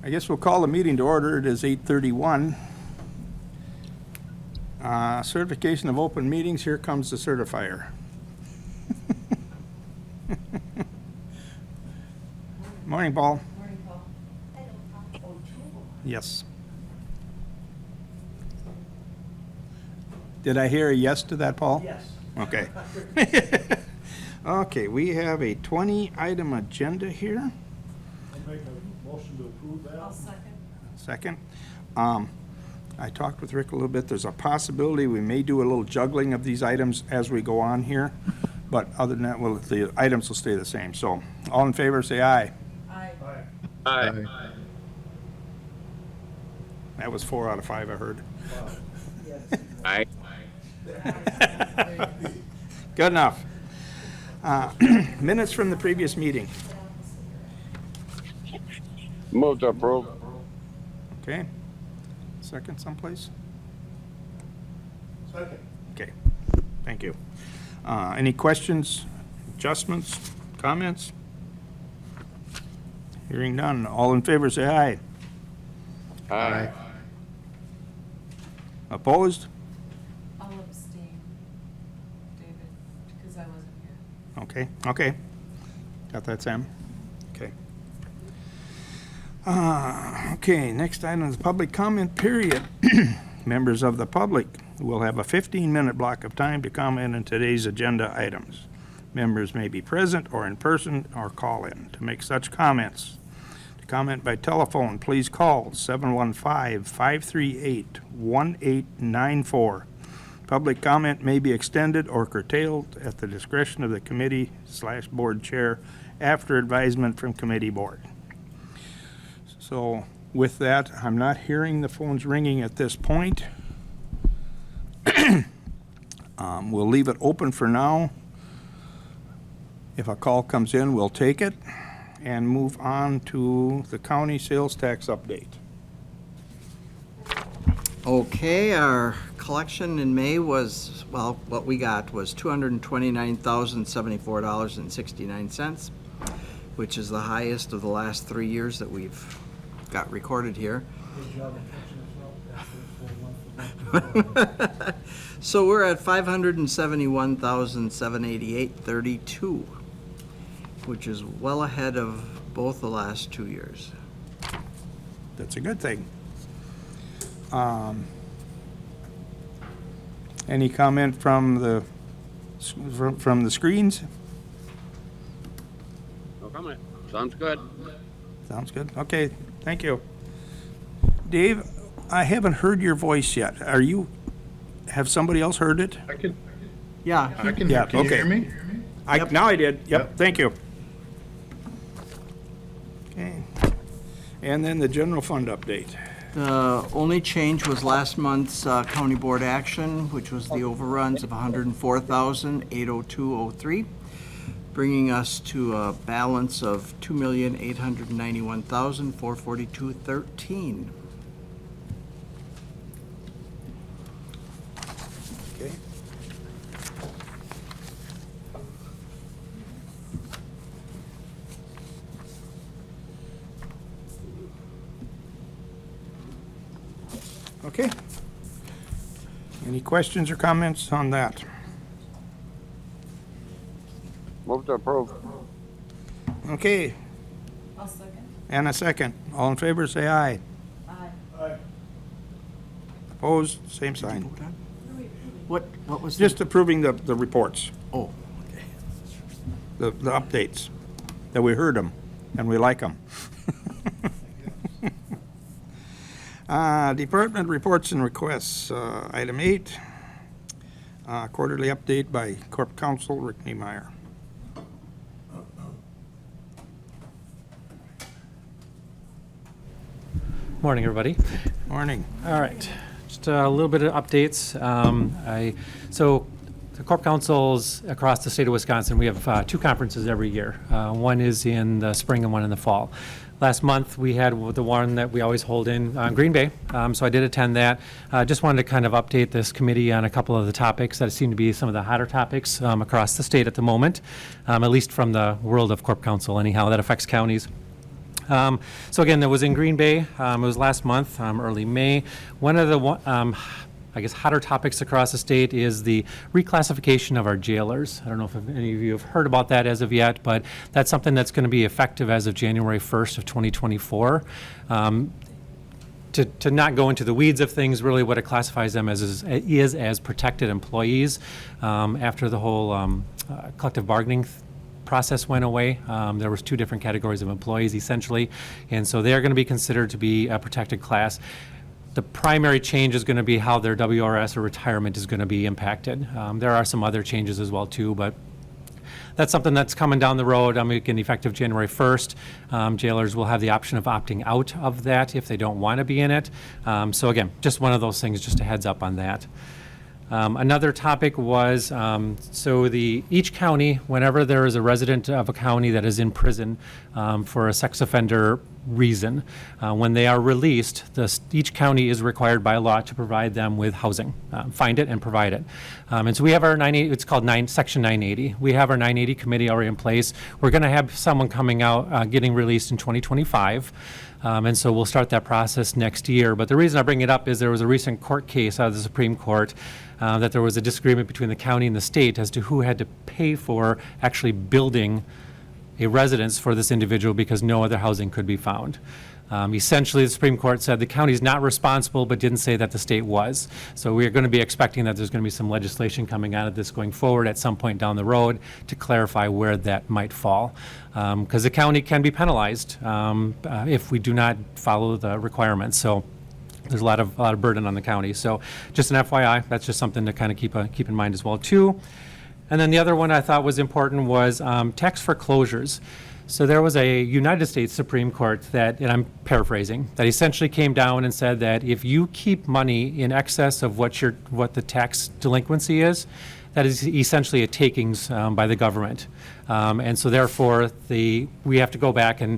I guess we'll call the meeting to order. It is 8:31. Certification of open meetings. Here comes the certifier. Morning, Paul. Morning, Paul. Yes. Did I hear a yes to that, Paul? Yes. Okay. Okay, we have a 20-item agenda here. I'll make a motion to approve that. I'll second. Second. I talked with Rick a little bit. There's a possibility we may do a little juggling of these items as we go on here. But other than that, well, the items will stay the same. So all in favor, say aye. Aye. Aye. Aye. That was 4 out of 5, I heard. Aye. Good enough. Minutes from the previous meeting. Move to approve. Okay. Second someplace? Second. Okay, thank you. Any questions, adjustments, comments? Hearing none. All in favor, say aye. Aye. Opposed? I'll abstain, David, because I wasn't here. Okay. Got that, Sam? Okay. Okay, next item is public comment period. Members of the public will have a 15-minute block of time to comment on today's agenda items. Members may be present or in person or call in to make such comments. To comment by telephone, please call 715-538-1894. Public comment may be extended or curtailed at the discretion of the committee/board chair after advisement from committee board. So with that, I'm not hearing the phones ringing at this point. We'll leave it open for now. If a call comes in, we'll take it and move on to the county sales tax update. Okay, our collection in May was, well, what we got was $229,074.69, which is the highest of the last 3 years that we've got recorded here. Good job of catching us up. That's what So we're at $571,788.32, which is well ahead of both the last 2 years. That's a good thing. Any comment from the screens? No comment. Sounds good. Sounds good. Okay, thank you. Dave, I haven't heard your voice yet. Have somebody else heard it? I can Yeah, can Yeah, Can you okay. hear me? Yep. Now I did. Yep, Yep. thank you. Okay. And then the general fund update. the only change was last month's county board action, which was the overruns of $104,802.03, bringing us to a balance of $2,891,442.13. Okay. Okay. Any questions or comments on that? Move to approve. Okay, I'll second. and a second. All in favor, say aye. Aye. Aye. Opposed, same sign. What was the? Just approving the reports, Oh, okay. the updates, that we heard them and we like them. Department reports and requests, item 8, quarterly update by Corp Counsel Rick Niemeyer. Morning, everybody. Morning. All right, just a little bit of updates. So the Corp Councils across the state of Wisconsin, we have 2 conferences every year. One is in the spring and one in the fall. Last month, we had the one that we always hold in Green Bay, so I did attend that. Just wanted to kind of update this committee on a couple of the topics that seem to be some of the hotter topics across the state at the moment, at least from the world of Corp Council anyhow, that affects counties. So again, that was in Green Bay. It was last month, early May. One of the I guess, hotter topics across the state is the reclassification of our jailers. I don't know if any of you have heard about that as of yet, but that's something that's going to be effective as of January 1st of 2024. To not go into the weeds of things, really what it classifies them as is as protected employees. After the whole collective bargaining process went away, there was two different categories of employees essentially, and so they're going to be considered to be a protected class. The primary change is going to be how their WRS or retirement is going to be impacted. There are some other changes as well too, but that's something that's coming down the road. Again, effective January 1st. Jailers will have the option of opting out of that if they don't want to be in it. So again, just one of those things, just a heads up on that. Another topic was, each county, whenever there is a resident of a county that is in prison for a sex offender reason, when they are released, each county is required by law to provide them with housing, find it and provide it. And so we have our 980, it's called Section 980. We have our 980 committee already in place. We're going to have someone coming out, getting released in 2025. And so we'll start that process next year. But the reason I bring it up is there was a recent court case out of the Supreme Court that there was a disagreement between the county and the state as to who had to pay for actually building a residence for this individual because no other housing could be found. Essentially, the Supreme Court said the county is not responsible, but didn't say that the state was. So we're going to be expecting that there's going to be some legislation coming out of this going forward at some point down the road to clarify where that might fall. Because the county can be penalized if we do not follow the requirements. So there's a lot of burden on the county. So just an FYI, that's just something to kind of keep in mind as well too. And then the other one I thought was important was tax foreclosures. So there was a United States Supreme Court that, and I'm paraphrasing, that essentially came down and said that if you keep money in excess of what the tax delinquency is, that is essentially a takings by the government. And so therefore, we have to go back, and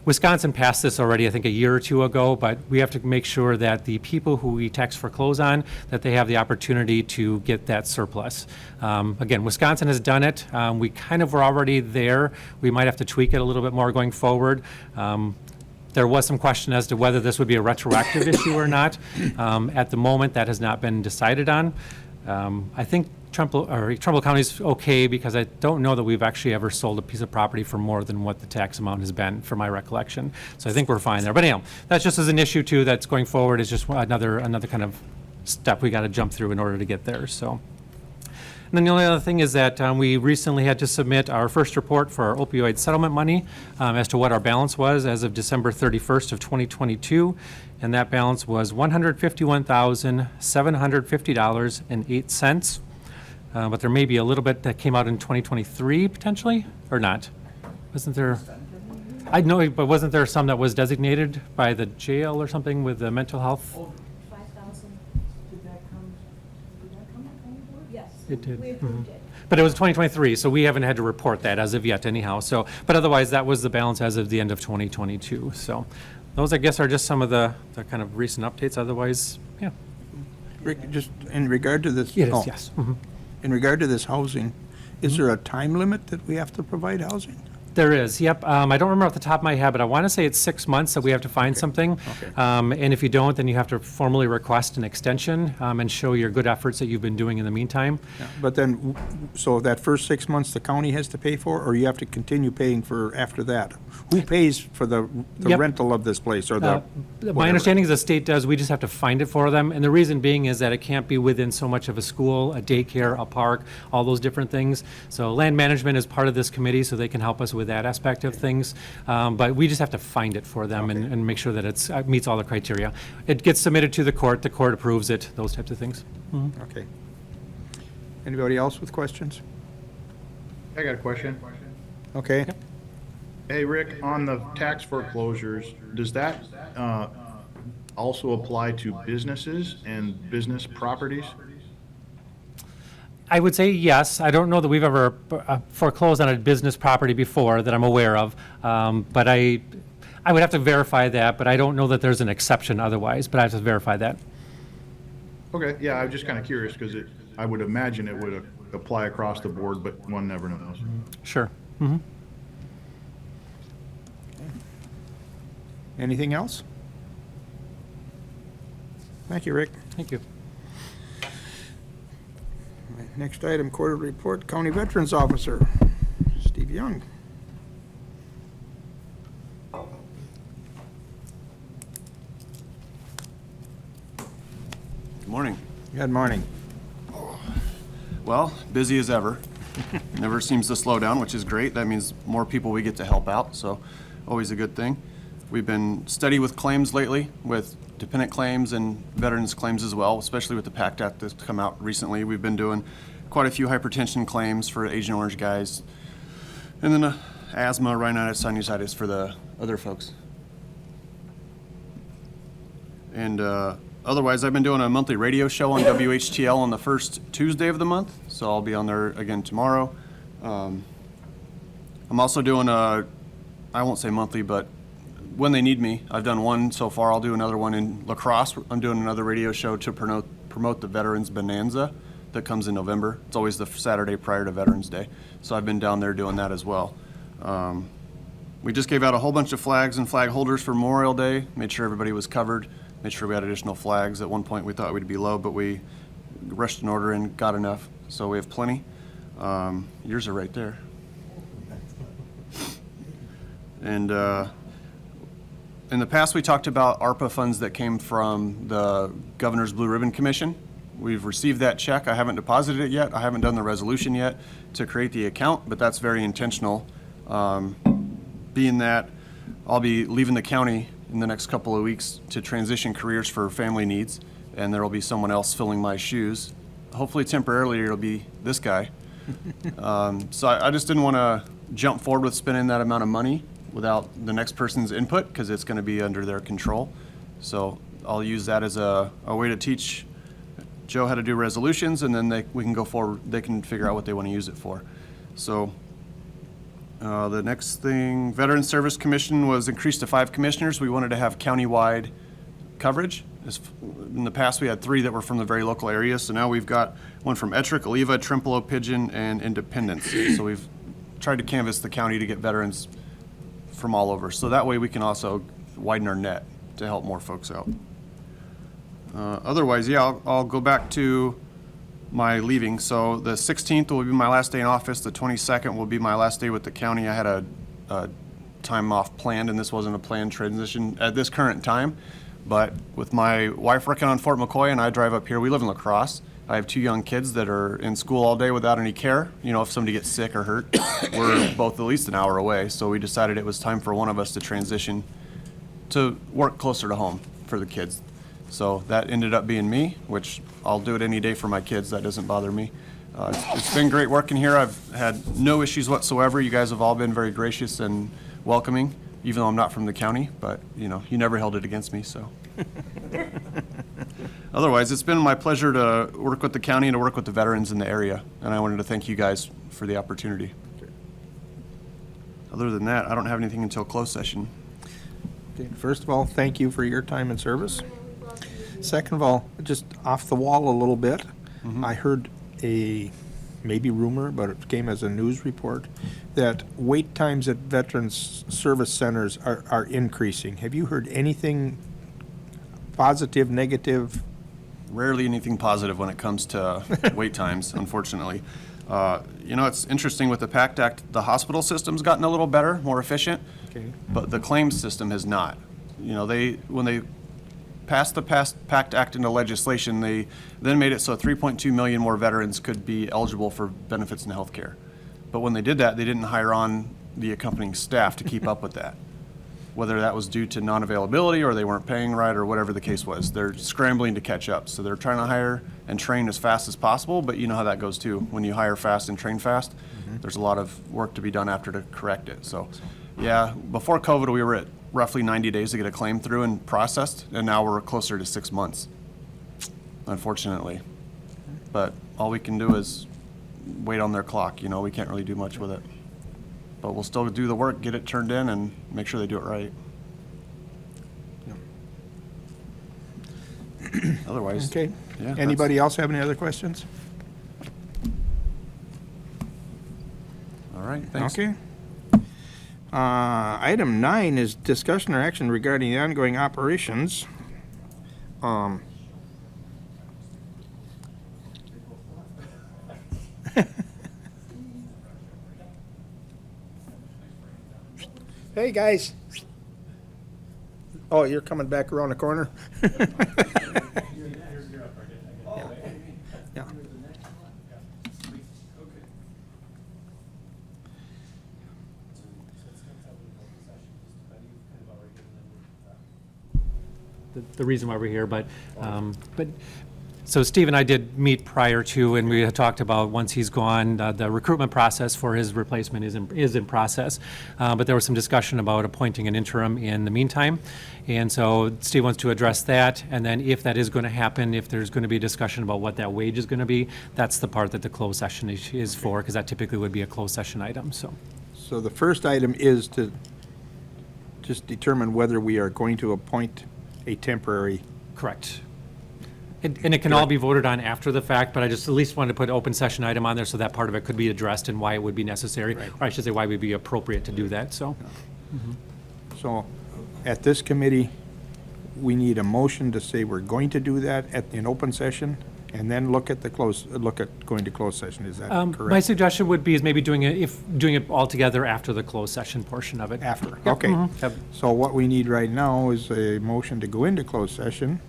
Wisconsin passed this already, I think, a year or two ago, but we have to make sure that the people who we tax foreclose on, that they have the opportunity to get that surplus. Again, Wisconsin has done it. We kind of were already there. We might have to tweak it a little bit more going forward. There was some question as to whether this would be a retroactive issue or not. At the moment, that has not been decided on. I think Trumbull County is okay because I don't know that we've actually ever sold a piece of property for more than what the tax amount has been, from my recollection. So I think we're fine there. But anyhow, that's just as an issue too that's going forward. Is just another kind of step we got to jump through in order to get there. So. And then the only other thing is that we recently had to submit our first report for our opioid settlement money as to what our balance was as of December 31st of 2022. And that balance was $151,750.08. But there may be a little bit that came out in 2023 potentially, or not? Wasn't there? I know, but wasn't there some that was designated by the jail or something with the mental health? 5,000, did that come up on the board? Yes. It did. We approved it. But it was 2023, so we haven't had to report that as of yet anyhow. So, but otherwise, that was the balance as of the end of 2022. So those, I guess, are just some of the kind of recent updates. Otherwise, yeah. Rick, just in regard to this. It is, yes. Mhm. In regard to this housing, is there a time limit that we have to provide housing? There is, yep. I don't remember off the top of my head, but I want to say it's 6 months that we have to find something. Okay. And if you don't, then you have to formally request an extension and show your good efforts that you've been doing in the meantime. Yeah, but then, so that first 6 months the county has to pay for, or you have to continue paying for after that? Who pays for the Yep. rental of this place, or the? My whatever? understanding is the state does, we just have to find it for them. And the reason being is that it can't be within so much of a school, a daycare, a park, all those different things. So land management is part of this committee, so they can help us with that aspect of things. But we just have to find it for them and make sure that it meets all the criteria. It gets submitted to the court approves it, those types of things. Okay. Anybody else with questions? I got a question. Okay. Hey, Rick, on the tax foreclosures, does that also apply to businesses and business properties? I would say yes. I don't know that we've ever foreclosed on a business property before that I'm aware of, but I would have to verify that, but I don't know that there's an exception otherwise, but I have to verify that. Okay, yeah, I was just kind of curious because I would imagine it would apply across the board, but one never knows. Sure. Mm-hmm. Anything else? Thank you, Rick. Thank you. Next item, quarterly report, County Veterans Officer, Steve Young. Good morning. Good morning. Well, busy as ever. Never seems to slow down, which is great. That means more people we get to help out, so always a good thing. We've been steady with claims lately, with dependent claims and veterans claims as well, especially with the PACT Act that's come out recently. We've been doing quite a few hypertension claims for Agent Orange guys, and then asthma, rhinitis, sinusitis for the other folks. And otherwise, I've been doing a monthly radio show on WHTL on the first Tuesday of the month, so I'll be on there again tomorrow. I'm also doing I won't say monthly, but when they need me, I've done one so far. I'll do another one in La Crosse. I'm doing another radio show to promote the Veterans Bonanza that comes in November. It's always the Saturday prior to Veterans Day, so I've been down there doing that as well. We just gave out a whole bunch of flags and flag holders for Memorial Day, made sure everybody was covered, made sure we had additional flags. At one point we thought we'd be low, but we rushed an order and got enough, so we have plenty. Yours are right there. And in the past, we talked about ARPA funds that came from the Governor's Blue Ribbon Commission. We've received that check. I haven't deposited it yet. I haven't done the resolution yet to create the account, but that's very intentional. Being that I'll be leaving the county in the next couple of weeks to transition careers for family needs, and there will be someone else filling my shoes. Hopefully temporarily it'll be this guy. So I just didn't want to jump forward with spending that amount of money without the next person's input, because it's going to be under their control. So I'll use that as a way to teach Joe how to do resolutions, and then we can go forward. They can figure out what they want to use it for. So the next thing, Veteran Service Commission was increased to 5 commissioners. We wanted to have countywide coverage. In the past, we had 3 that were from the very local area, so now we've got one from Ettrick, Oliva, Trempealeau, Pigeon, and Independence. So we've tried to canvass the county to get veterans from all over, so that way we can also widen our net to help more folks out. Otherwise, yeah, I'll go back to my leaving. So the 16th will be my last day in office. The 22nd will be my last day with the county. I had a time off planned, and this wasn't a planned transition at this current time. But with my wife working on Fort McCoy and I drive up here, we live in La Crosse. I have 2 young kids that are in school all day without any care. You know, if somebody gets sick or hurt, we're both at least an hour away. So we decided it was time for one of us to transition to work closer to home for the kids. So that ended up being me, which I'll do it any day for my kids. That doesn't bother me. It's been great working here. I've had no issues whatsoever. You guys have all been very gracious and welcoming, even though I'm not from the county, but you know, you never held it against me, so. Otherwise, it's been my pleasure to work with the county and to work with the veterans in the area, and I wanted to thank you guys for the opportunity. Other than that, I don't have anything until closed session. Okay, first of all, thank you for your time and service. Second of all, just off the wall a little bit, I heard a maybe rumor, but it came as a news report, that wait times at Veterans Service Centers are increasing. Have you heard anything positive, negative? Rarely anything positive when it comes to wait times, unfortunately. You know, it's interesting with the PACT Act, the hospital system's gotten a little better, more efficient, but the claims system has not. You know, when they passed the PACT Act into legislation, they then made it so 3.2 million more veterans could be eligible for benefits and health care. But when they did that, they didn't hire on the accompanying staff to keep up with that. Whether that was due to non-availability or they weren't paying right or whatever the case was, they're scrambling to catch up. So they're trying to hire and train as fast as possible, but you know how that goes too. When you hire fast and train fast, there's a lot of work to be done after to correct it. So yeah, before COVID, we were at roughly 90 days to get a claim through and processed, and now we're closer to 6 months, unfortunately. But all we can do is wait on their clock. You know, we can't really do much with it. But we'll still do the work, get it turned in, and make sure they do it right. Otherwise, Okay. yeah. Anybody else have any other questions? All right, thanks. Okay. Item 9 is discussion or action regarding the ongoing operations. Hey, guys. Oh, you're coming back around the corner? Yeah. The reason why we're here, but, so Steve and I did meet prior to, and we had talked about once he's gone, the recruitment process for his replacement is in process. But there was some discussion about appointing an interim in the meantime. And so Steve wants to address that, and then if that is going to happen, if there's going to be a discussion about what that wage is going to be, that's the part that the closed session is for, because that typically would be a closed session item, so. So the first item is to just determine whether we are going to appoint a temporary. Correct. And it can all be voted on after the fact, but I just at least wanted to put an open session item on there so that part of it could be addressed and why it would be necessary, or I should say why it would be appropriate to do that, so. So at this committee, we need a motion to say we're going to do that in open session, and then look at going to closed session. Is that My correct? suggestion would be is maybe doing it all together after the closed session portion of it. After, Yep. okay. Yep. So what we need right now is a motion to go into closed session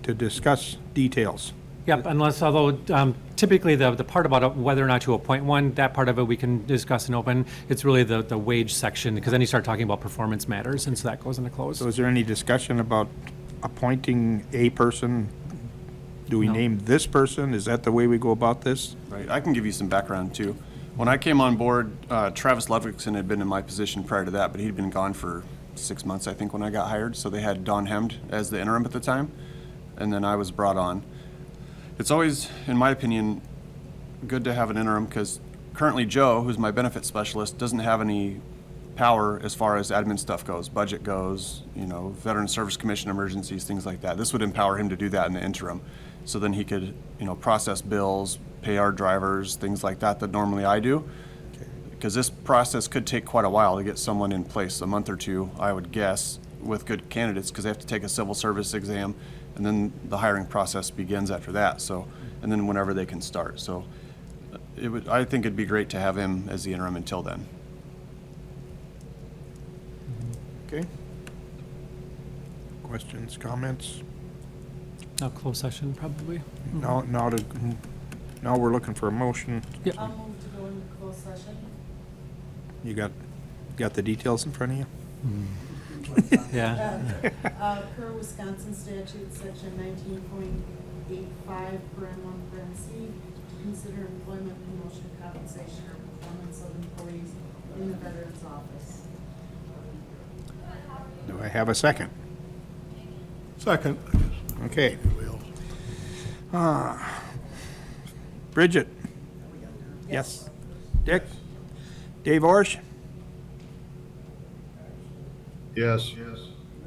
to discuss details. Yep, although typically the part about whether or not to appoint one, that part of it we can discuss in open. It's really the wage section, because then you start talking about performance matters, and so that goes into closed. So is there any discussion about appointing a person? Do we No. name this person? Is that the way we go about this? Right, I can give you some background too. When I came on board, Travis Ludwigson had been in my position prior to that, but he'd been gone for 6 months, I think, when I got hired. So they had Don Hemd as the interim at the time, and then I was brought on. It's always, in my opinion, good to have an interim, because currently Joe, who's my benefits specialist, doesn't have any power as far as admin stuff goes, budget goes, Veteran Service Commission emergencies, things like that. This would empower him to do that in the interim. So then he could, process bills, pay our drivers, things like that normally I do. Because this process could take quite a while to get someone in place, a month or two, I would guess, with good candidates, because they have to take a civil service exam, and then the hiring process begins after that. So, and then whenever they can start. So I think it'd be great to have him as the interim until then. Okay. Questions, comments? No, closed session probably. Now we're looking for a motion. Yep. I'll move to go into closed session. You got the details in front of you? Yeah. Per Wisconsin statute, section 19.85, paren 1, paren C, to consider employment, promotion, compensation, or performance of employees in the Veterans Office. Do I have a second? Second. Okay. Bridget? Yes. Dick? Dave Orsh? Yes.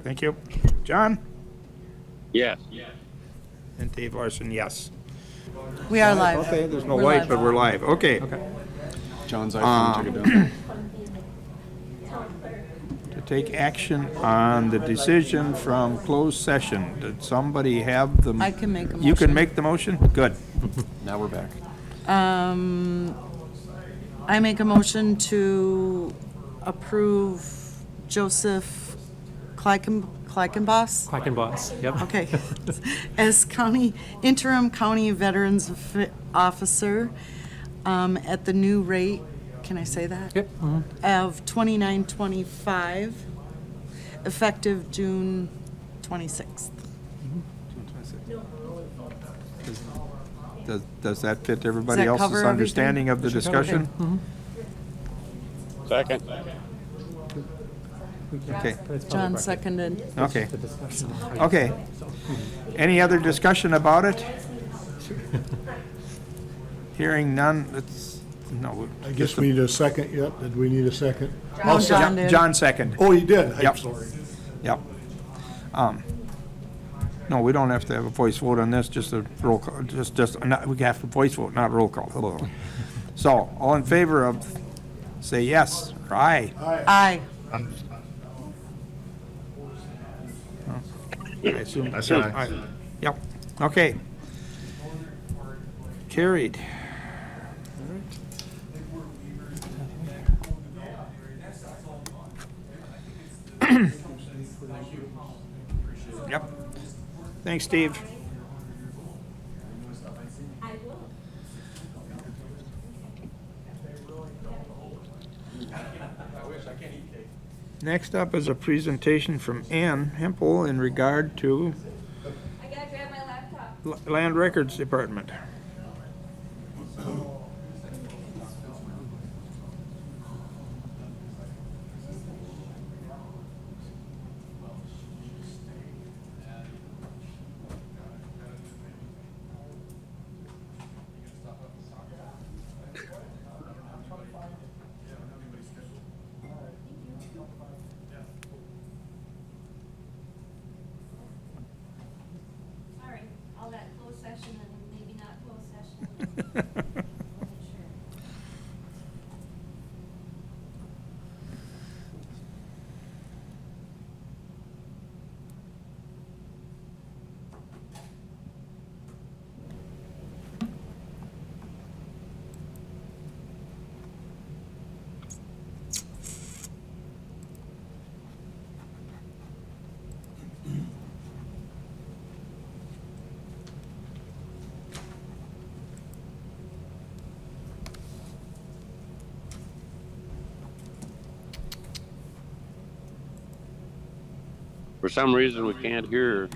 Thank you. John? Yes. And Dave Larson, yes. We are live. Okay, there's no We're light, live. but we're live. Okay. John's iPhone took it down. To take action on the decision from closed session. Did somebody have the? I can make a You can motion. make the motion? Good. Now we're back. I make a motion to approve Joseph Kleichenboss, Quackenboss, yep. okay, as interim county veterans officer at the new rate, can I say that? Yep. Of $29.25, effective June 26th. Does that fit everybody that else's cover everything? understanding of the discussion? Second. Okay, John seconded. okay, The discussion. okay. Any other discussion about it? Hearing none, no. I guess we need a second yet. Did we need a second? No, John did. John second. Oh, you did? I'm Yep. sorry. Yep. No, we don't have to have a voice vote on this, just a roll call, we have to voice vote, not roll call. Hello. So, all in favor of say yes or aye. Aye. I assume. I said aye. Aye. Yep, okay. Carried. Yep. Thanks, Steve. Next up is a presentation from Ann Hempel in regard to I gotta grab my laptop. Land Records Department. Sorry, all that closed session and maybe not closed session. For some reason, we can't hear.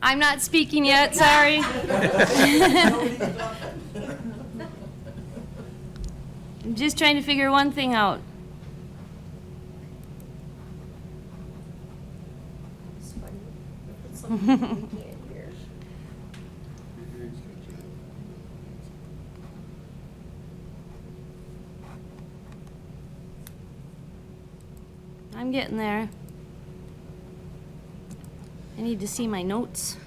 I'm not speaking yet, sorry. I'm just trying to figure one thing out. I'm getting there. I need to see my notes.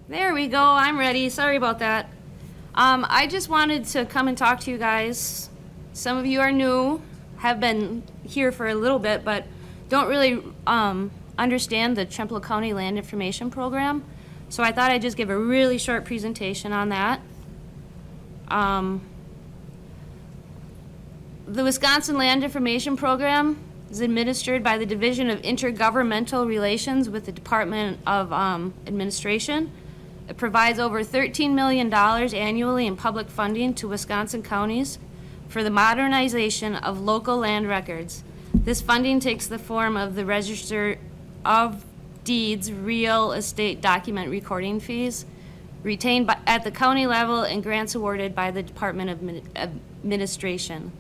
There we go, I'm ready, sorry about that. I just wanted to come and talk to you guys. Some of you are new, have been here for a little bit, but don't really understand the Trempealeau County Land Information Program. So I thought I'd just give a really short presentation on that. The Wisconsin Land Information Program is administered by the Division of Intergovernmental Relations with the Department of Administration. It provides over $13 million annually in public funding to Wisconsin counties for the modernization of local land records. This funding takes the form of the Register of Deeds real estate document recording fees retained at the county level and grants awarded by the Department of Administration.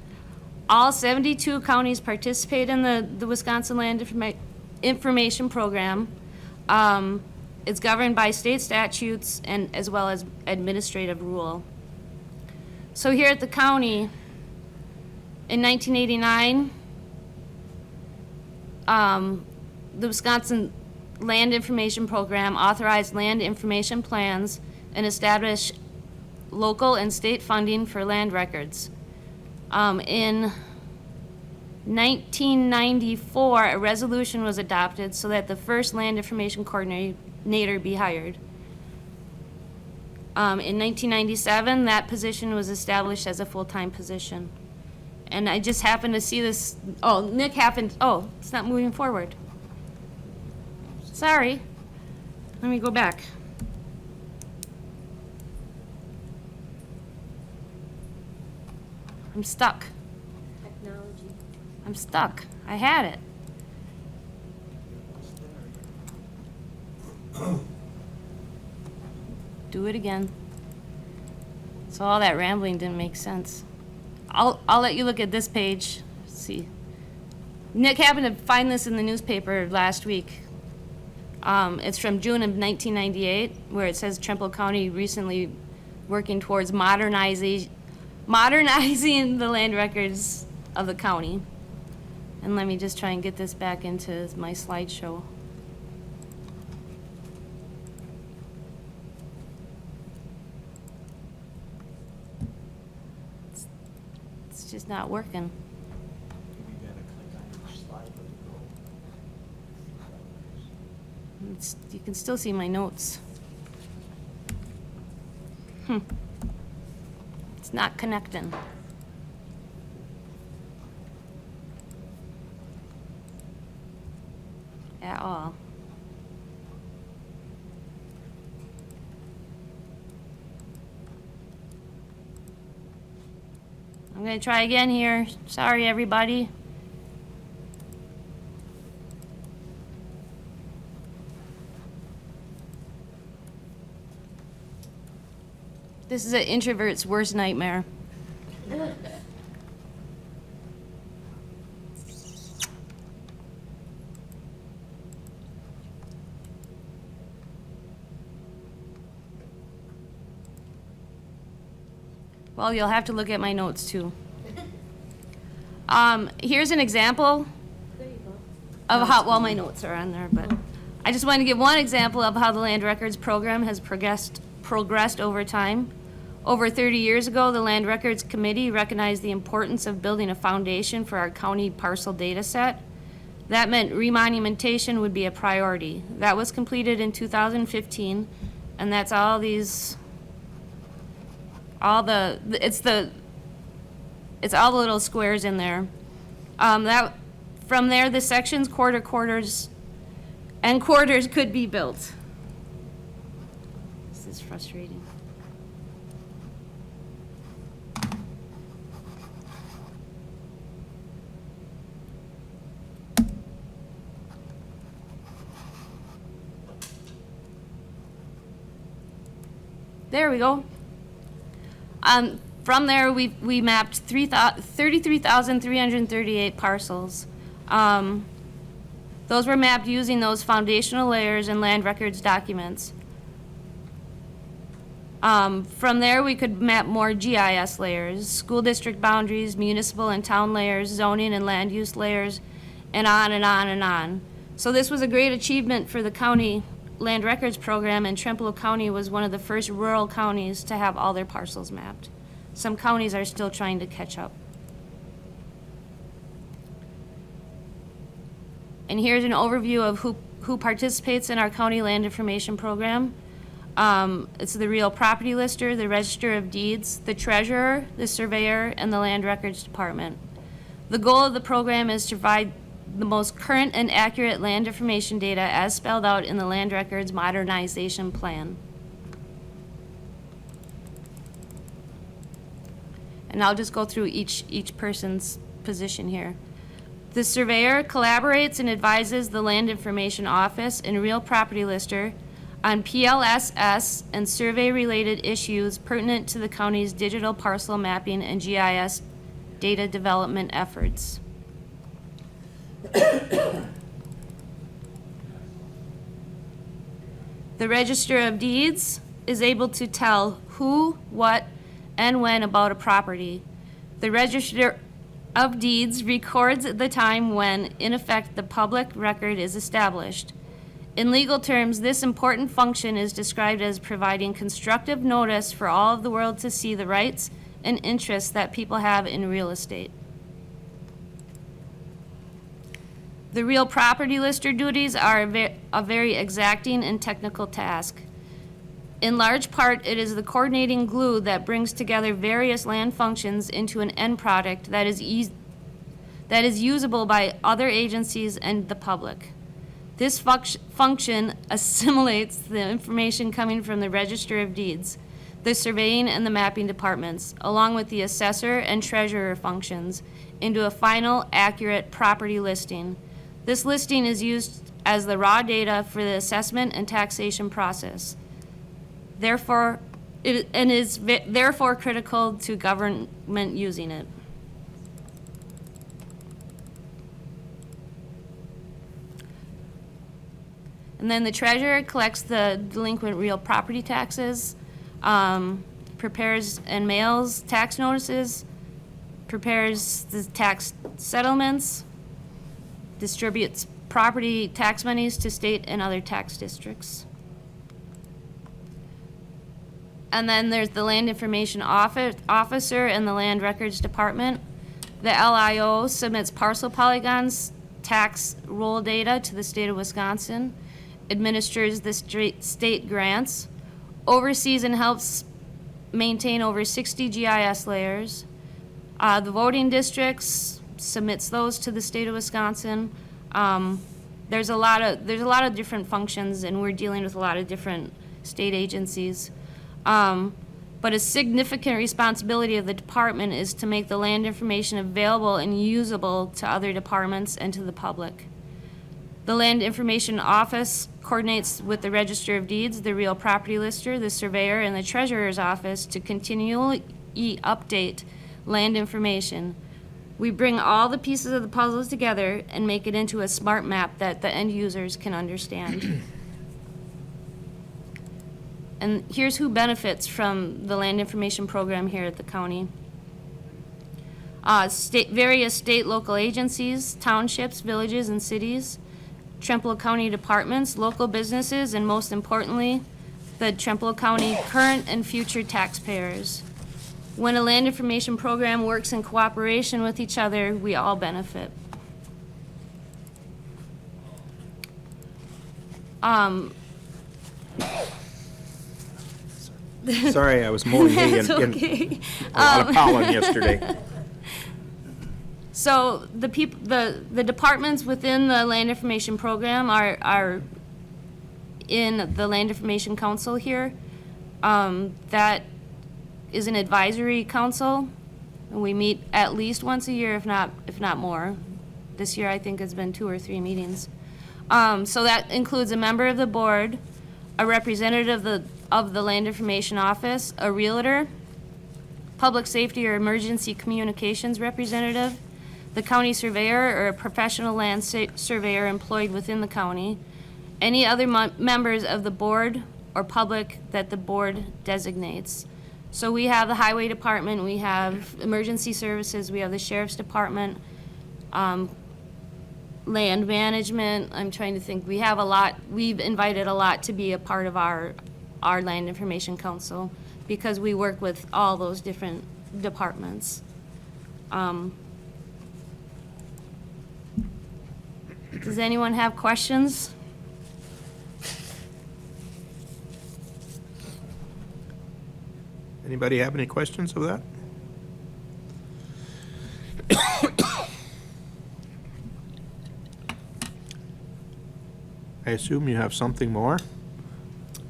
All 72 counties participate in the Wisconsin Land Information Program. It's governed by state statutes and as well as administrative rule. So here at the county, in 1989, the Wisconsin Land Information Program authorized land information plans and established local and state funding for land records. In 1994, a resolution was adopted so that the first land information coordinator be hired. In 1997, that position was established as a full-time position. And I just happened to see this, it's not moving forward. Sorry. Let me go back. I'm stuck. Technology. I'm stuck. I had it. Do it again. So all that rambling didn't make sense. I'll let you look at this page. Let's see. Nick happened to find this in the newspaper last week. It's from June of 1998, where it says Trempealeau County recently working towards modernizing the land records of the county. And let me just try and get this back into my slideshow. It's just not working. You can still see my notes. It's not connecting. At all. I'm gonna try again here. Sorry, everybody. This is an introvert's worst nightmare. Well, you'll have to look at my notes too. Here's an example of how, well, my notes are on there, but I just wanted to give one example of how the Land Records program has progressed over time. Over 30 years ago, the Land Records Committee recognized the importance of building a foundation for our county parcel data set. That meant remonumentation would be a priority. That was completed in 2015, and that's all these, it's all the little squares in there. From there, the sections, quarters could be built. This is frustrating. There we go. From there, we mapped 33,338 parcels. Those were mapped using those foundational layers and land records documents. From there, we could map more GIS layers, school district boundaries, municipal and town layers, zoning and land use layers, and on and on and on. So this was a great achievement for the county land records program, and Trempealeau County was one of the first rural counties to have all their parcels mapped. Some counties are still trying to catch up. And here's an overview of who participates in our county land information program. It's the real property lister, the register of deeds, the treasurer, the surveyor, and the land records department. The goal of the program is to provide the most current and accurate land information data as spelled out in the Land Records Modernization Plan. And I'll just go through each person's position here. The surveyor collaborates and advises the Land Information Office and Real Property Lister on PLSS and survey-related issues pertinent to the county's digital parcel mapping and GIS data development efforts. The Register of Deeds is able to tell who, what, and when about a property. The Register of Deeds records the time when, in effect, the public record is established. In legal terms, this important function is described as providing constructive notice for all of the world to see the rights and interests that people have in real estate. The real property lister duties are a very exacting and technical task. In large part, it is the coordinating glue that brings together various land functions into an end product that is usable by other agencies and the public. This function assimilates the information coming from the Register of Deeds, the surveying and the mapping departments, along with the assessor and treasurer functions, into a final, accurate property listing. This listing is used as the raw data for the assessment and taxation process. Therefore, it is therefore critical to government using it. And then the treasurer collects the delinquent real property taxes, prepares and mails tax notices, prepares the tax settlements, distributes property tax monies to state and other tax districts. And then there's the Land Information Officer and the Land Records Department. The LIO submits parcel polygons, tax roll data to the state of Wisconsin, administers the state grants, oversees and helps maintain over 60 GIS layers. The voting districts submits those to the state of Wisconsin. There's a lot of different functions, and we're dealing with a lot of different state agencies. But a significant responsibility of the department is to make the land information available and usable to other departments and to the public. The Land Information Office coordinates with the Register of Deeds, the Real Property Lister, the Surveyor, and the Treasurer's Office to continually update land information. We bring all the pieces of the puzzles together and make it into a smart map that the end users can understand. And here's who benefits from the land information program here at the county. Various state, local agencies, townships, villages, and cities, Trempealeau County departments, local businesses, and most importantly, the Trempealeau County current and future taxpayers. When a land information program works in cooperation with each other, we all benefit. Sorry, I was mowing hay That's okay. a lot of pollen yesterday. So the departments within the land information program are in the Land Information Council here. That is an advisory council, and we meet at least once a year, if not more. This year, I think it's been 2 or 3 meetings. So that includes a member of the board, a representative of the Land Information Office, a realtor, public safety or emergency communications representative, the county surveyor or a professional land surveyor employed within the county, any other members of the board or public that the board designates. So we have the highway department, we have emergency services, we have the sheriff's department, land management. I'm trying to think. We have a lot. We've invited a lot to be a part of our land information council because we work with all those different departments. Does anyone have questions? Anybody have any questions of that? I assume you have something more?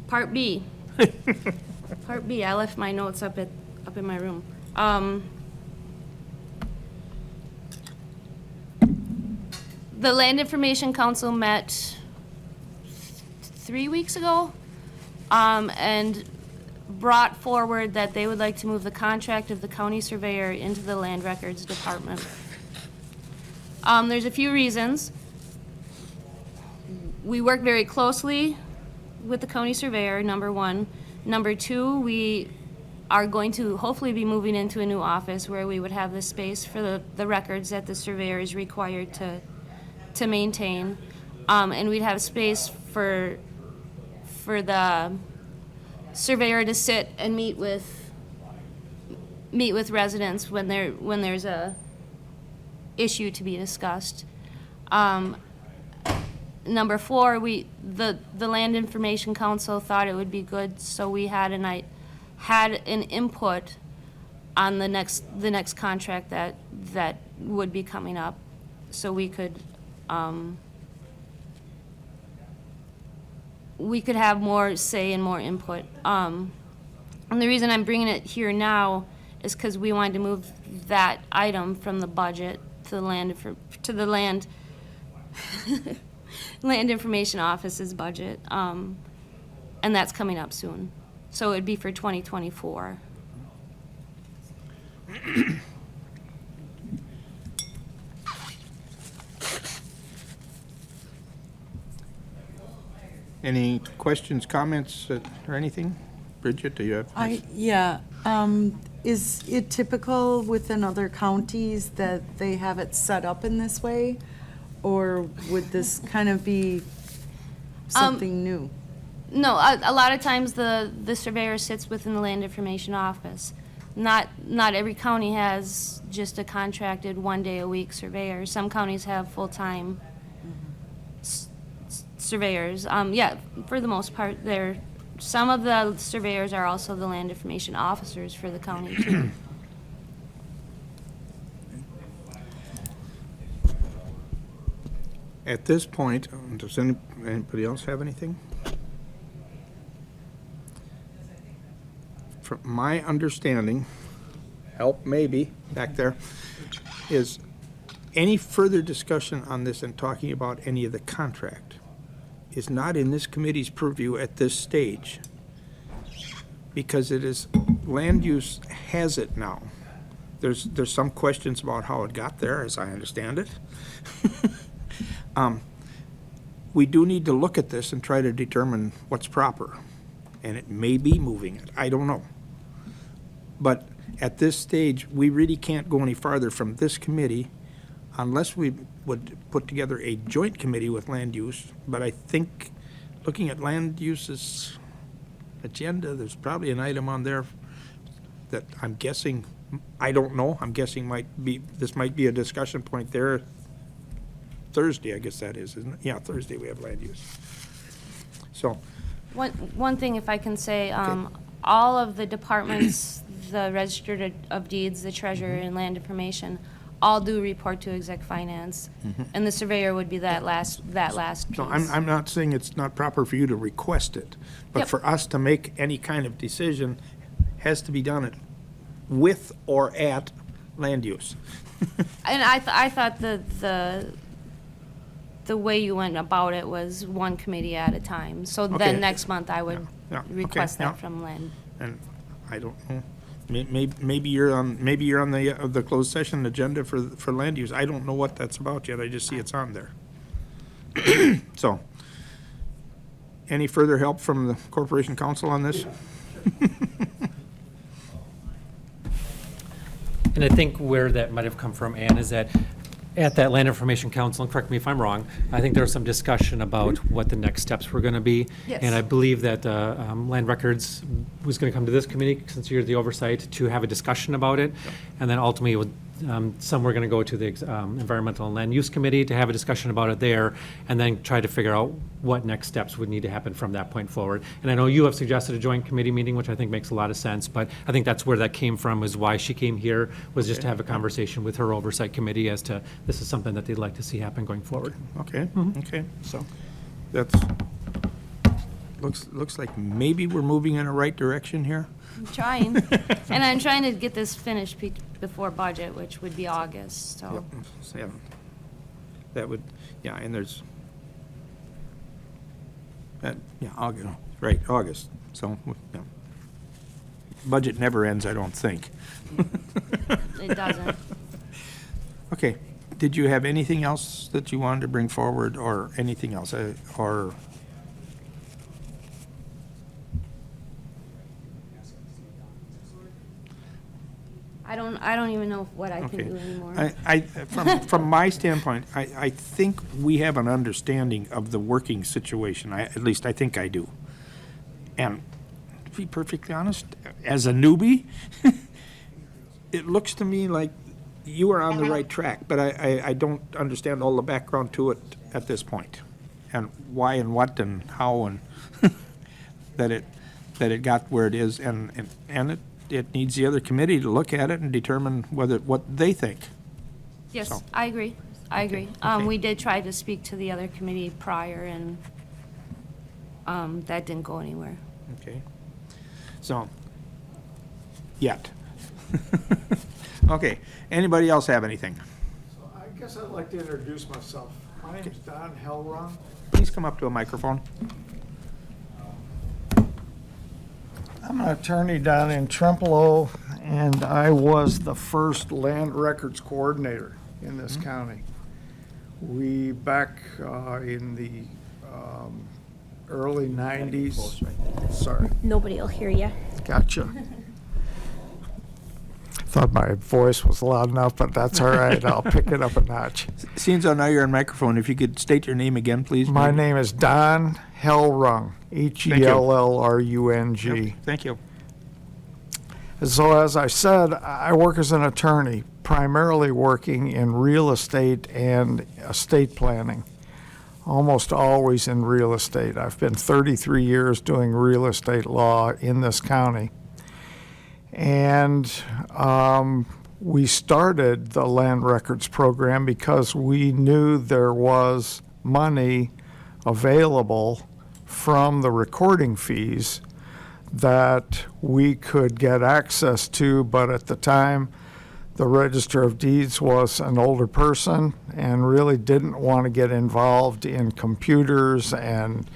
Part B. Part B. I left my notes up in my room. The Land Information Council met 3 weeks ago, and brought forward that they would like to move the contract of the county surveyor into the Land Records Department. There's a few reasons. We work very closely with the county surveyor, number one. Number two, we are going to hopefully be moving into a new office where we would have the space for the records that the surveyor is required to maintain. And we'd have space for the surveyor to sit and meet with residents when there's a issue to be discussed. Number four, the Land Information Council thought it would be good, so we had an input on the next contract that would be coming up, so we could have more say and more input. And the reason I'm bringing it here now is because we wanted to move that item from the budget to the land Land Information Office's budget, and that's coming up soon. So it'd be for 2024. Any questions, comments, or anything? Bridget, do you have? Is it typical within other counties that they have it set up in this way? Or would this kind of be something new? No, a lot of times the surveyor sits within the land information office. Not every county has just a contracted 1 day a week surveyor. Some counties have full-time surveyors. Yeah, for the most part, some of the surveyors are also the land information officers for the county too. At this point, does anybody else have anything? From my understanding, help maybe back there, is any further discussion on this and talking about any of the contract is not in this committee's purview at this stage, because it is, land use has it now. There's some questions about how it got there, as I understand it. We do need to look at this and try to determine what's proper, and it may be moving it, I don't know. But at this stage, we really can't go any farther from this committee unless we would put together a joint committee with land use. But I think, looking at land use's agenda, there's probably an item on there that I'm guessing, I don't know, I'm guessing this might be a discussion point there. Thursday, I guess that is, isn't it? Yeah, Thursday we have land use. So, One thing, if I can say, all of the departments, the Register of Deeds, the Treasurer, and Land Information, all do report to Exec Finance, and the surveyor would be that last piece. so I'm not saying it's not proper for you to request it, but Yep. for us to make any kind of decision has to be done with or at land use. And I thought the way you went about it was one committee at a time. So Okay. then next month I would Yeah, okay, request yeah. that from Land. And I don't know, maybe you're on the closed session agenda for land use. I don't know what that's about yet, I just see it's on there. So, any further help from the Corporation Council on this? And I think where that might have come from, Ann, is that at that Land Information Council, and correct me if I'm wrong, I think there was some discussion about what the next steps were going to be. Yes. And I believe that Land Records was going to come to this committee, since you're the oversight, to have a discussion about it. And then ultimately, some were going to go to the Environmental and Land Use Committee to have a discussion about it there, and then try to figure out what next steps would need to happen from that point forward. And I know you have suggested a joint committee meeting, which I think makes a lot of sense, but I think that's where that came from, is why she came here, was just to have a conversation with her oversight committee as to, this is something that they'd like to see happen going forward. Okay, okay, so, that's, looks like maybe we're moving in the right direction here. I'm trying. And I'm trying to get this finished before budget, which would be August, so. Yeah. That would, yeah, and there's, August, right, August, so, yeah. Budget never ends, I don't think. It doesn't. Okay, did you have anything else that you wanted to bring forward, or anything else, or? I don't even know what I can Okay. do anymore. From my standpoint, I think we have an understanding of the working situation. At least I think I do. And to be perfectly honest, as a newbie, it looks to me like you are on the right track, but I don't understand all the background to it at this point, and why and what and how and that it got where it is, and it needs the other committee to look at it and determine what they think. Yes, So. I agree. I agree. okay. We did try to speak to the other committee prior, and that didn't go anywhere. Okay. So, yet. Okay, anybody else have anything? I guess I'd like to introduce myself. My name is Don Hellron. Please come up to a microphone. I'm an attorney down in Trempealeau, and I was the first land records coordinator in this county. We, back in the early 90s. Sorry, Nobody will hear you. gotcha. Thought my voice was loud enough, but that's all right. I'll pick it up a notch. Seeing as though now you're on microphone, if you could state your name again, please. My maybe. name is Don Hellrung, Hellrung. Yep, thank you. So as I said, I work as an attorney, primarily working in real estate and estate planning, almost always in real estate. I've been 33 years doing real estate law in this county. And we started the land records program because we knew there was money available from the recording fees that we could get access to, but at the time, the Register of Deeds was an older person and really didn't want to get involved in computers and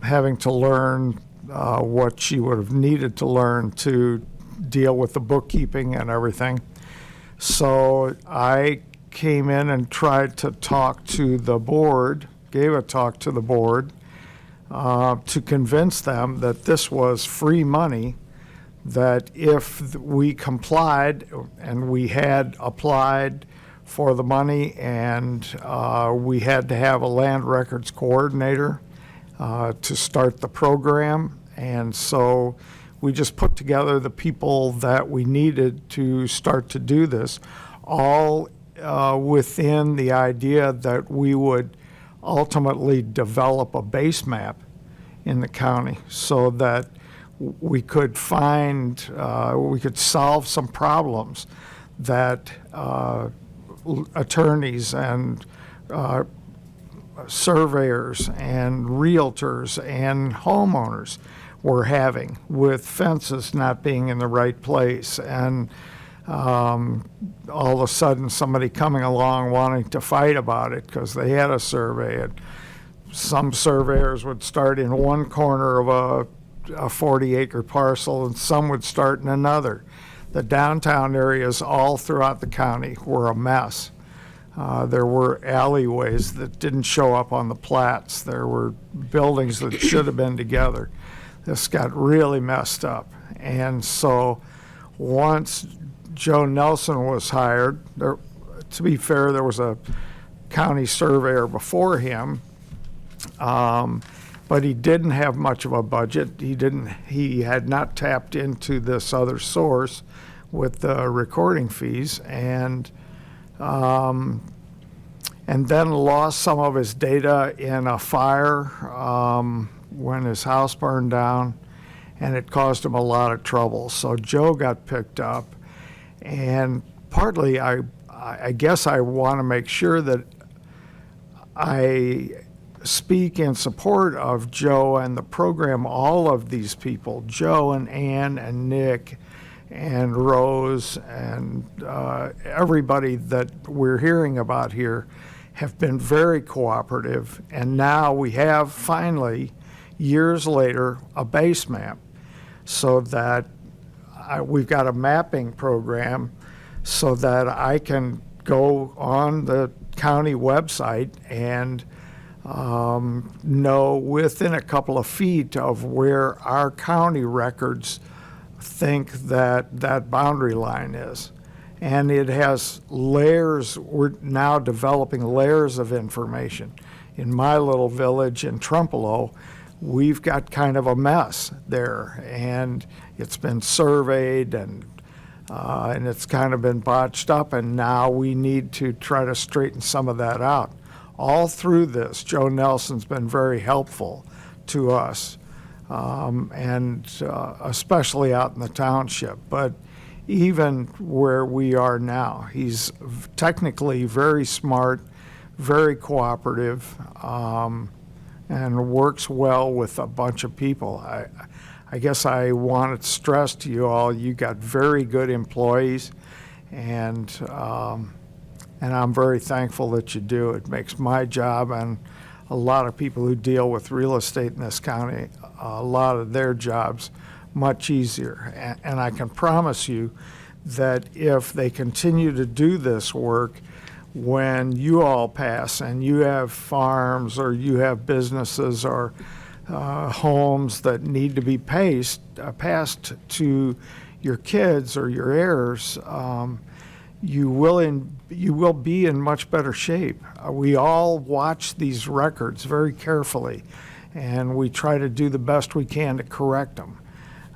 having to learn what she would have needed to learn to deal with the bookkeeping and everything. So I came in and tried to talk to the board, gave a talk to the board, to convince them that this was free money, that if we complied and we had applied for the money and we had to have a land records coordinator to start the program. And so we just put together the people that we needed to start to do this, all within the idea that we would ultimately develop a base map in the county so that we could find, we could solve some problems that attorneys and surveyors and realtors and homeowners were having with fences not being in the right place, and all of a sudden somebody coming along wanting to fight about it because they had a survey. And some surveyors would start in one corner of a 40-acre parcel and some would start in another. The downtown areas all throughout the county were a mess. There were alleyways that didn't show up on the plats. There were buildings that should have been together. This got really messed up. And so once Joe Nelson was hired, to be fair, there was a county surveyor before him, but he didn't have much of a budget. He had not tapped into this other source with the recording fees, and then lost some of his data in a fire when his house burned down, and it caused him a lot of trouble. So Joe got picked up, and partly I guess I want to make sure that I speak in support of Joe and the program, all of these people, Joe and Ann and Nick and Rose and everybody that we're hearing about here have been very cooperative. And now we have finally, years later, a base map so that we've got a mapping program so that I can go on the county website and know within a couple of feet of where our county records think that that boundary line is. And it has layers. We're now developing layers of information. In my little village in Trempealeau, we've got kind of a mess there, and it's been surveyed and it's kind of been botched up, and now we need to try to straighten some of that out. All through this, Joe Nelson's been very helpful to us, and especially out in the township. But even where we are now, he's technically very smart, very cooperative, and works well with a bunch of people. I guess I want to stress to you all, you got very good employees, and I'm very thankful that you do. It makes my job and a lot of people who deal with real estate in this county, a lot of their jobs much easier. And I can promise you that if they continue to do this work, when you all pass and you have farms or you have businesses or homes that need to be passed to your kids or your heirs, you will be in much better shape. We all watch these records very carefully, and we try to do the best we can to correct them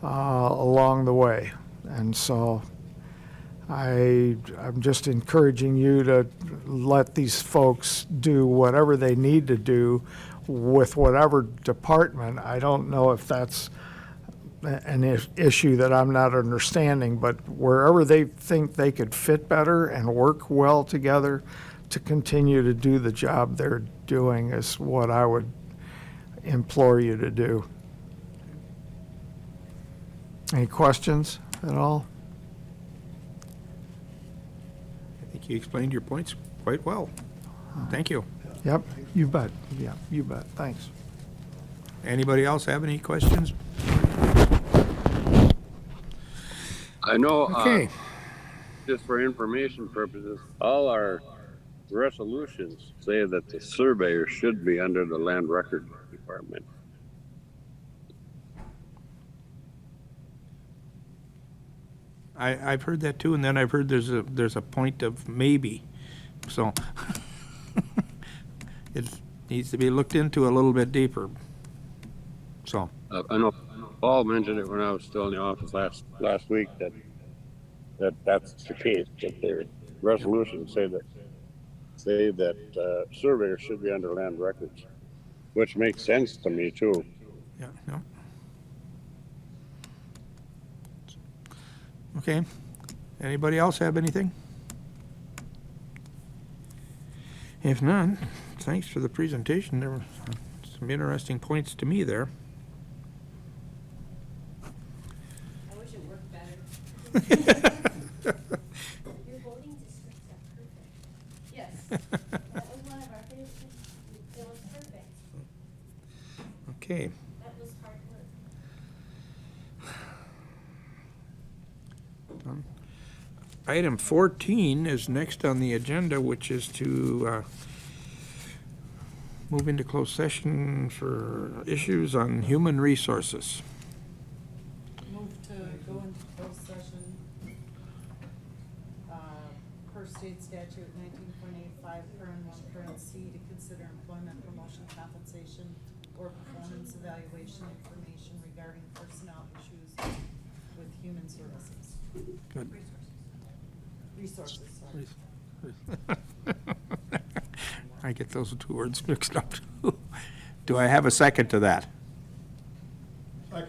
along the way. And so I'm just encouraging you to let these folks do whatever they need to do with whatever department. I don't know if that's an issue that I'm not understanding, but wherever they think they could fit better and work well together to continue to do the job they're doing is what I would implore you to do. Any questions at all? I think you explained your points quite well. Thank you. Yep, you bet. Yeah, you bet. Thanks. Anybody else have any questions? I know, Okay. just for information purposes, all our resolutions say that the surveyor should be under the land record department. I've heard that too, and then I've heard there's a point of maybe, so it needs to be looked into a little bit deeper. So, I know Paul mentioned it when I was still in the office last week that's the case, that their resolutions say that surveyors should be under land records, which makes sense to me too. yeah, no. Okay. Anybody else have anything? If not, thanks for the presentation. There were some interesting points to me there. I wish it worked better. Your voting districts are perfect. Yes. That was one of our favorites. It was perfect. Okay. That was hard work. Item 14 is next on the agenda, which is to move into closed session for issues on human resources. Move to go into closed session, per state statute 19.85, parent 1, parent C, to consider employment, promotion, compensation, or performance evaluation information regarding personnel issues with human services. Good. Resources, sorry. I get those two words mixed up. Do I have a second to that?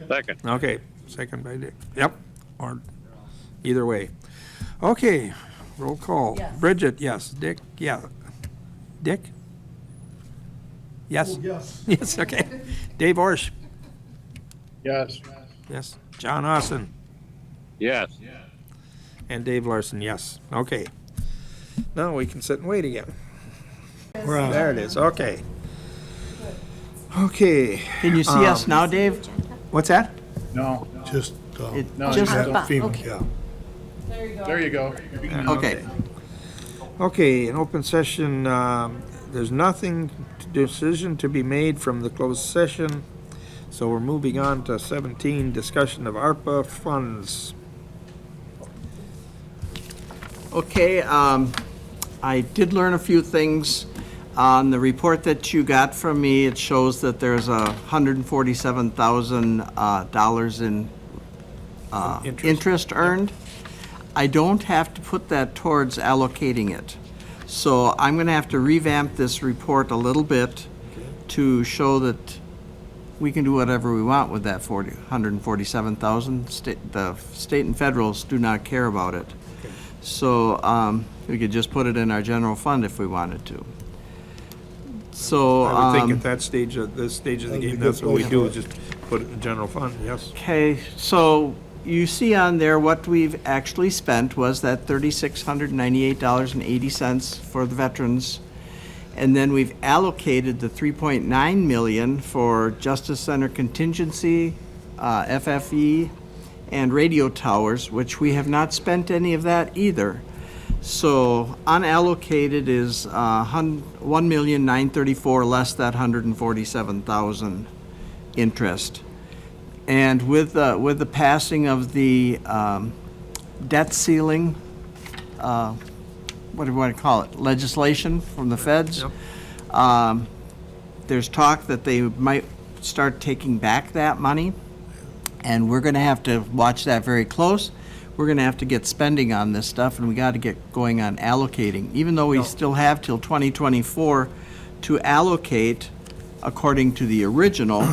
Second. Okay, second by Dick. Yep, or either way. Okay, roll call. Yes. Bridget, yes. Dick, yeah. Dick? Yes? Yes. Yes, okay. Dave Orsh? Yes. Yes. John Austin? Yes. And Dave Larson, yes. Okay. Now we can sit and wait again. There it is, okay. Okay. Can you see us now, Dave? What's that? No, Just, no, Just- you don't. FEMA, yeah. There you go. There you go. Okay. Okay, in open session, there's nothing, decision to be made from the closed session. So we're moving on to 17, discussion of ARPA funds. Okay, I did learn a few things. On the report that you got from me, it shows that there's $147,000 in interest earned. I don't have to put that towards allocating it. So I'm gonna have to revamp this report a little bit to show that we can do whatever we want with that $147,000. The state and federals do not care about it. So we could just put it in our general fund if we wanted to. So. I would think at that stage, at this stage of the game, that's what we do, is just put it in the general fund, yes. Okay, so you see on there what we've actually spent was that $3,698.80 for the veterans. And then we've allocated the $3.9 million for Justice Center contingency, FFE, and radio towers, which we have not spent any of that either. So unallocated is $1,934,000 less that $147,000 interest. And with the passing of the debt ceiling, what do you want to call it, legislation from the feds, there's talk that they might start taking back that money, and we're going to have to watch that very close. We're going to have to get spending on this stuff, and we got to get going on allocating, even though we still have till 2024 to allocate according to the original.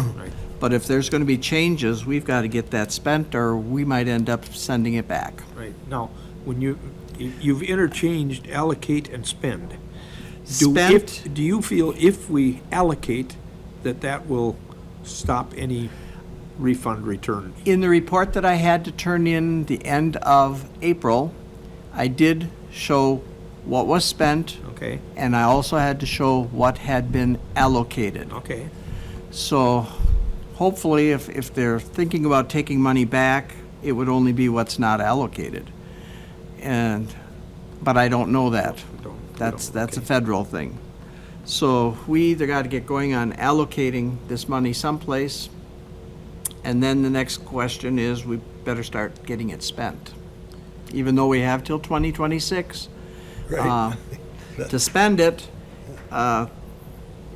But if there's going to be changes, we've got to get that spent, or we might end up sending it back. Right. Now, when you've interchanged allocate and spend. Do you feel if we allocate that will stop any refund return? In the report that I had to turn in the end of April, I did show what was spent. Okay. And I also had to show what had been allocated. Okay. So hopefully, if they're thinking about taking money back, it would only be what's not allocated. But I don't know that. That's a federal thing. So we either got to get going on allocating this money someplace, and then the next question is we better start getting it spent. Even though we have till 2026 to spend it, a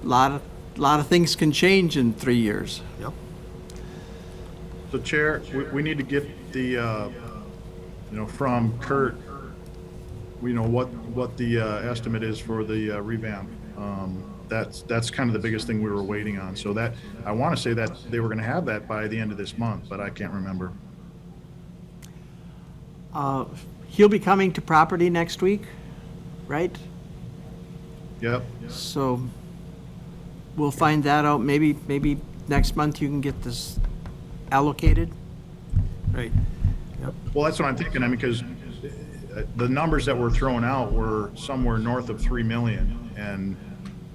lot of things can change in 3 years. Yep. So Chair, we need to get the, from Kurt, what the estimate is for the revamp. That's kind of the biggest thing we were waiting on. So that, I want to say that they were going to have that by the end of this month, but I can't remember. He'll be coming to property next week, right? Yep. So we'll find that out. Maybe next month you can get this allocated. Right. Yep. Well, that's what I'm thinking, because the numbers that were thrown out were somewhere north of 3 million, and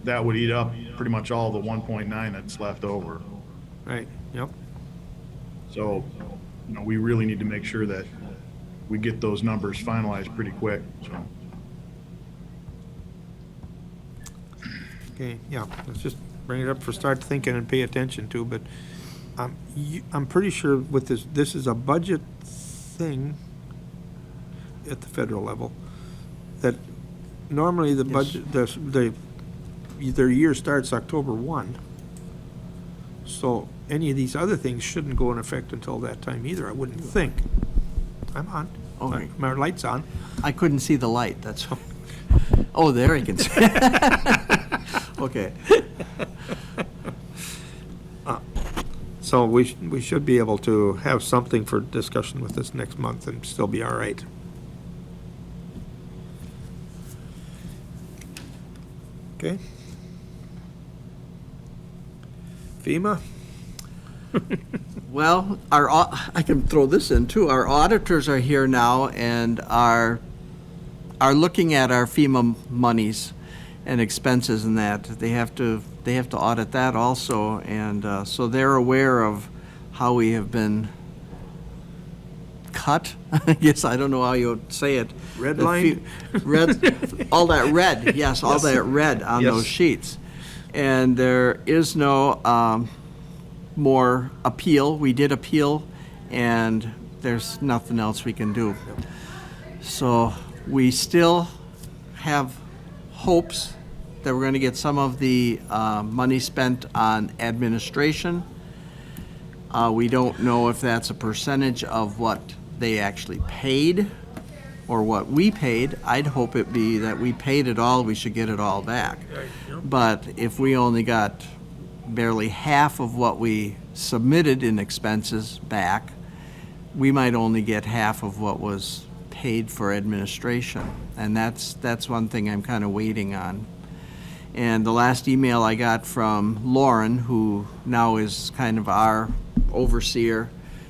that would eat up pretty much all the 1.9 that's left over. Right. Yep. So, we really need to make sure that we get those numbers finalized pretty quick, so. Okay, yeah, let's just bring it up for start thinking and pay attention to, but I'm pretty sure with this is a budget thing at the federal level, that normally the budget, their year starts October 1. So any of these other things shouldn't go in effect until that time either, I wouldn't think. I'm on. Okay. My light's on. I couldn't see the light, that's all. Oh, there you can see. Okay. So we should be able to have something for discussion with this next month and still be all right. Okay. FEMA? Well, I can throw this in too. Our auditors are here now and are looking at our FEMA monies and expenses and that. They have to audit that also, and so they're aware of how we have been cut. I guess I don't know how you would say it. Redlined? Red, all that red. Yes, all that red on Yes. those sheets, and there is no more appeal. We did appeal, and there's nothing else we can do. So we still have hopes that we're going to get some of the money spent on administration. We don't know if that's a percentage of what they actually paid or what we paid. I'd hope it be that we paid it all, we should get it all back. But if we only got barely half of what we submitted in expenses back, we might only get half of what was paid for administration. And that's one thing I'm kind of waiting on. And the last email I got from Lauren, who now is kind of our overseer,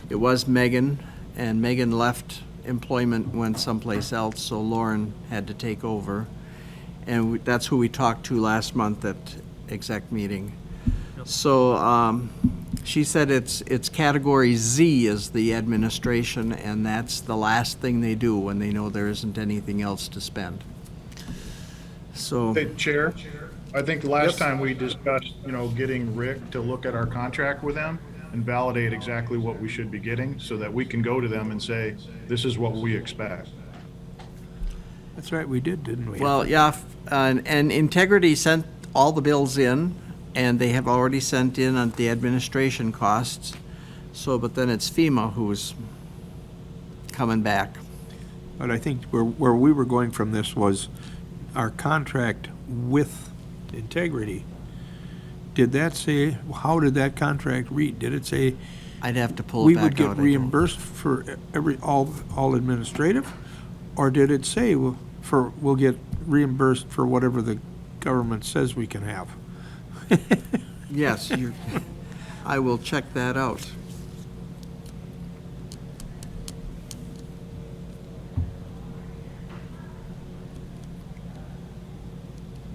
it was Megan, and Megan left employment, went someplace else, so Lauren had to take over. And that's who we talked to last month at exec meeting. So she said it's category Z is the administration, and that's the last thing they do when they know there isn't anything else to spend. So, Hey, Chair, I think the last time we discussed, getting Rick to look at our contract with them and validate exactly what we should be getting so that we can go to them and say, this is what we expect. That's right, we did, didn't we? Well, yeah, and Integrity sent all the bills in, and they have already sent in on the administration costs. So, but then it's FEMA who's coming back. But I think where we were going from this was our contract with Integrity. Did that say, how did that contract read? Did it say I'd have to pull we it back would out. get I don't- reimbursed for all administrative? Or did it say we'll get reimbursed for whatever the government says we can have? Yes, I will check that out.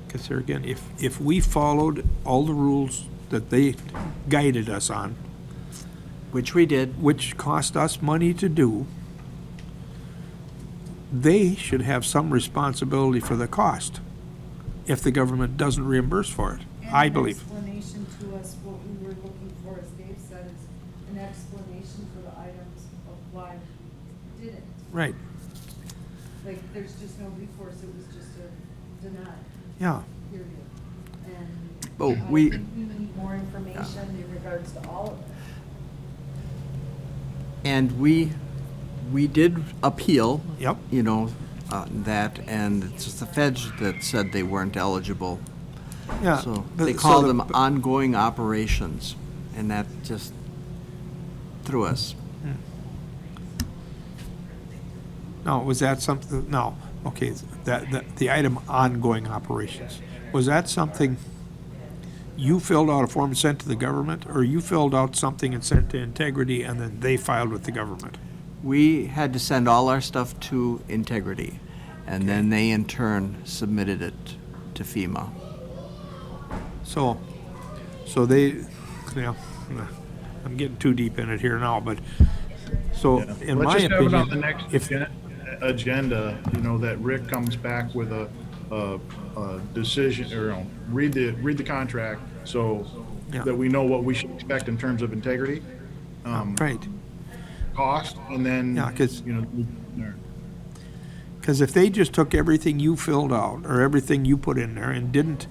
Because there again, if we followed all the rules that they guided us on, Which we did. which cost us money to do, they should have some responsibility for the cost if the government doesn't reimburse for it, I believe. And an explanation to us, what we were looking for, as Dave said, is an explanation for the items of why we didn't. Right, Like, there's just no recourse, it was just a deny, yeah. period. And Oh, I think we need more information in regards to all of it. And we did appeal. Yep. That, and it's the feds that said they weren't eligible. Yeah. So but- they so call the- them ongoing operations, and that just threw us. No, was that something, no, okay, the item ongoing operations, was that something you filled out a form and sent to the government, or you filled out something and sent to Integrity and then they filed with the government? We had to send all our stuff to Integrity, and then they in turn submitted it to FEMA. So they, yeah, I'm getting too deep in it here now, but, so in my Let's just have it on the opinion, next if, agenda, that Rick comes back with a decision, or, read the contract, so Yeah. that we know what we should expect in terms of integrity, right. cost, and then, Yeah, 'cause- there. Because if they just took everything you filled out, or everything you put in there, and didn't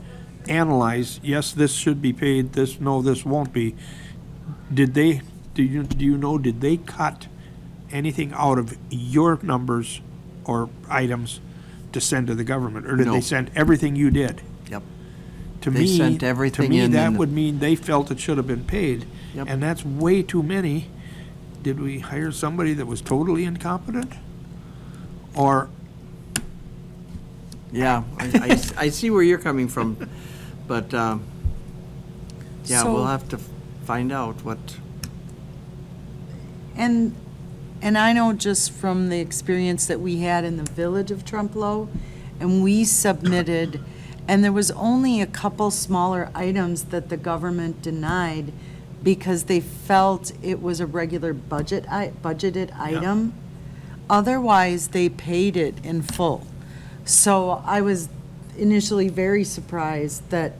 analyze, yes, this should be paid, no, this won't be, did they cut anything out of your numbers or items to send to the government? Or did No. they send everything you did? Yep. To They me, sent everything to me, in that and- would mean they felt it should have been paid. Yep. And that's way too many. Did we hire somebody that was totally incompetent? Or, Yeah, I see where you're coming from, but, yeah, So- we'll have to find out what, And I know just from the experience that we had in the village of Trempealeau, and we submitted, and there was only a couple smaller items that the government denied because they felt it was a regular budgeted item. Otherwise, they paid it in full. So I was initially very surprised that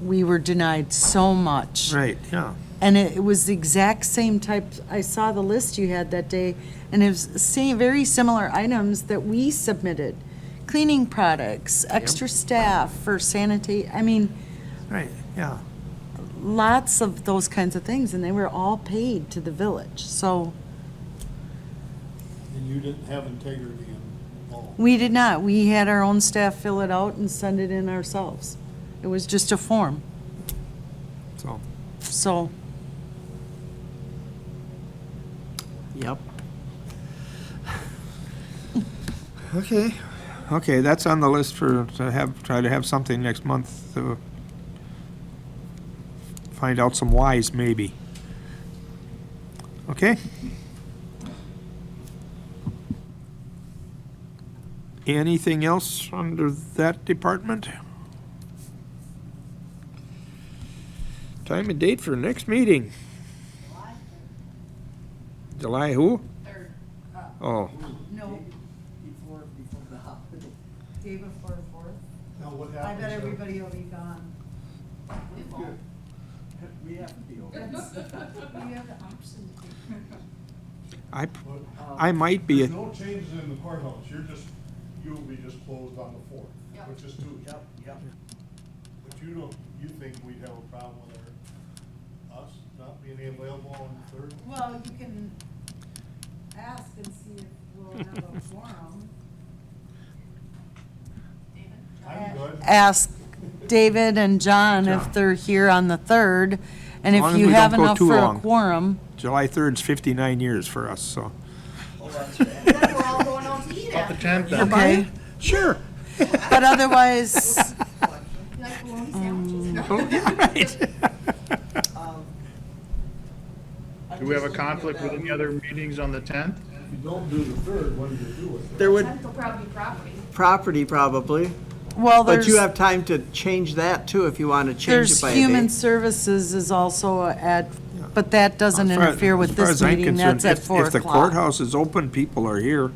we were denied so much. right, yeah. And it was the exact same type, I saw the list you had that day, and it was the same, very similar items that we submitted. Cleaning products, extra staff for Right, yeah. lots of those kinds of things, and they were all paid to the village, so. And you didn't have integrity involved. We did not, we had our own staff fill it out and send it in ourselves. It was just a form, so. yep. Okay, that's on the list try to have something next month to find out some whys, maybe. Okay? Anything else under that department? Time and date for next meeting. July who? Oh, No. Day before 4th? Now, what I happens bet if- everybody will be gone. We have to be open. You have the option I might be, There's no changes in the courthouse, you'll be just closed on the 4th, which is Tuesday. Yep. But you think we'd have a problem with us not being available on the 3rd? Well, you can ask and see if we'll have a forum. I'm good. Ask David and John if they're here on the 3rd, and As long if as you we have don't go enough too for a long. quorum. July 3rd's 59 years for us, so. Then we're all going out to eat The after. 10th then. Okay, Sure. but otherwise, You like bologna sandwiches? Oh, yeah, right. Do we have a conflict with any other meetings on the 10th? If you don't do the 3rd, when do you do it? There would, Will probably be property. property probably, well, but you there's, have time to change that too if you want to change it there's by a human day. services is also at, but that doesn't As far- interfere with as far this as I'm meeting, concerned, that's at if- 4 If the o'clock. courthouse is open, people are here,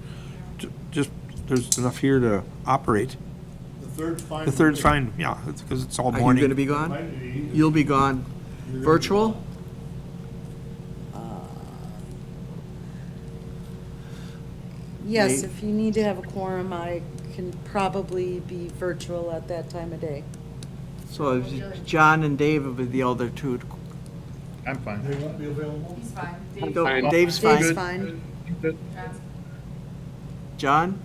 just, there's enough here to operate. The 3rd's fine. The 3rd's fine, yeah, because it's all Are you morning. gonna be gone? Might be. You'll be gone. Virtual? Yes, Nate? if you need to have a quorum, I can probably be virtual at that time of day. So if John and Dave will be the other two. I'm fine. They won't be available? He's fine. Dave's Dave's fine. fine. John?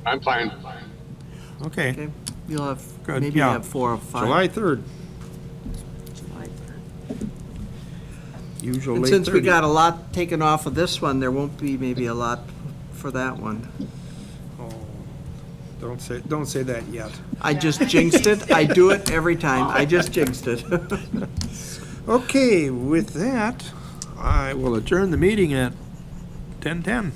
I'm fine. Okay, Okay, you'll have, Good, maybe yeah. have 4 or 5. July 3rd, July 3rd. usual And late since we 30. got a lot taken off of this one, there won't be maybe a lot for that one. Oh, don't say that yet. I just jinxed it. I do it every time. I just jinxed it. Okay, with that, I will adjourn the meeting at 10:10.